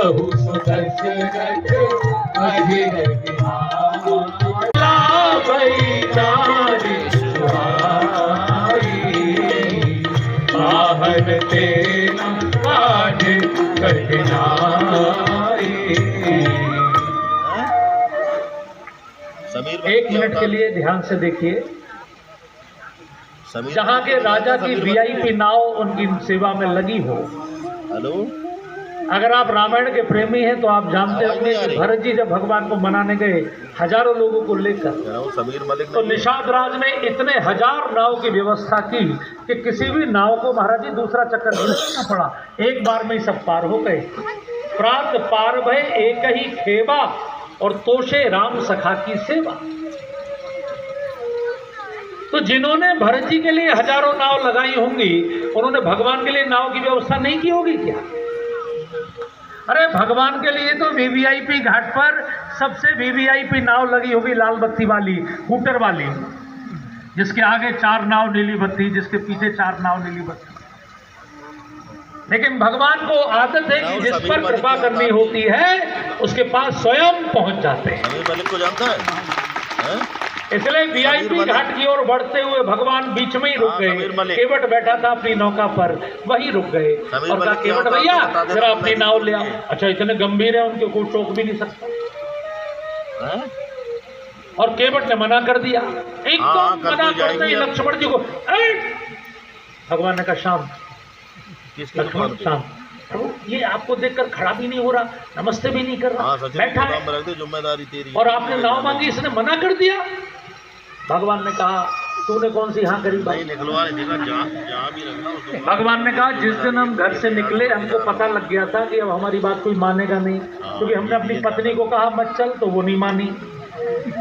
कहूँ सुदर्शनत अधीर ला भई नारी सुहाई बाहर तेना काज कठिनाई। एक मिनट के लिए ध्यान से देखिए। जहाँ के राजा की वीआईपी नाव उनकी सेवा में लगी हो। हेलो, अगर आप रामायण के प्रेमी हैं तो आप जानते होंगे कि भरत जी जब भगवान को मनाने गए हजारों लोगों को लेकर, तो निषाद राज ने इतने हजार नाव की व्यवस्था की कि किसी भी नाव को महाराज जी दूसरा चक्कर नहीं पड़ा, एक बार में ही सब पार हो गए। प्रात पार भय एक ही खेवा और तोषे राम सखा की सेवा। तो जिन्होंने भरत जी के लिए हजारों नाव लगाई होंगी, उन्होंने भगवान के लिए नाव की व्यवस्था नहीं की होगी क्या? अरे भगवान के लिए तो वीवीआईपी घाट पर सबसे वीवीआईपी नाव लगी होगी, लाल बत्ती वाली, हूटर वाली, जिसके आगे 4 नाव नीली बत्ती, जिसके पीछे 4 नाव नीली बत्ती। लेकिन भगवान को आदत है कि जिस पर कृपा करनी होती है उसके पास स्वयं पहुंच जाते हैं। समीर मलिक को जानता है? इसलिए वीआईपी घाट की ओर बढ़ते हुए भगवान बीच में ही रुक गए। केवट बैठा था अपनी नौका पर, वही रुक गए और कहा केवट भैया जरा अपनी नाव ले आओ। अच्छा, इतने गंभीर है, उनके कोई टोक भी नहीं सकता। और केवट ने मना कर दिया। एकदम मना करते ही लक्ष्मण जी को भगवान ने कहा शांत, लक्ष्मण शांत। ये आपको देखकर खड़ा भी नहीं हो रहा, नमस्ते भी नहीं कर रहा, बैठा है, जिम्मेदारी तेरी। और आपने नाव मांगी, इसने मना कर दिया। भगवान ने कहा तूने कौन सी हाँ करी भाई? भगवान ने कहा जिस दिन हम घर से निकले हमको पता लग गया था कि अब हमारी बात कोई मानेगा नहीं, क्योंकि हमने अपनी पत्नी को कहा मत चल तो वो नहीं मानी,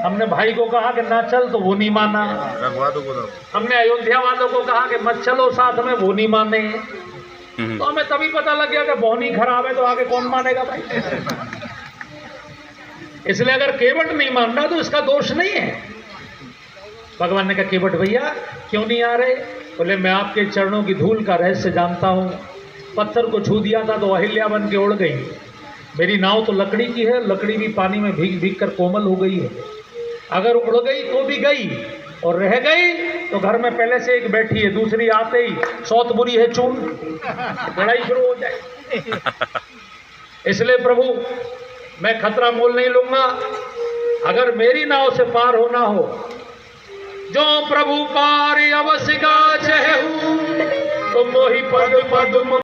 हमने भाई को कहा कि ना चल तो वो नहीं माना, हमने अयोध्या वालों को कहा कि मत चलो साथ में, वो नहीं माने। तो हमें तभी पता लग गया कि बोहनी खराब है तो आगे कौन मानेगा भाई। इसलिए अगर केवट नहीं मान रहा तो इसका दोष नहीं है। भगवान ने कहा केवट भैया क्यों नहीं आ रहे? बोले मैं आपके चरणों की धूल का रहस्य जानता हूँ। पत्थर को छू दिया था तो अहिल्या बन के उड़ गई। मेरी नाव तो लकड़ी की है, लकड़ी भी पानी में भीग भीग कर कोमल हो गई है। अगर उड़ गई तो भी गई, और रह गई तो घर में पहले से एक बैठी है, दूसरी आते ही सौत बुरी है चून, लड़ाई शुरू हो जाए। इसलिए प्रभु मैं खतरा मोल नहीं लूंगा। अगर मेरी नाव से पार होना हो, जो प्रभु पार अवसिका चहु तो मोहि पद पद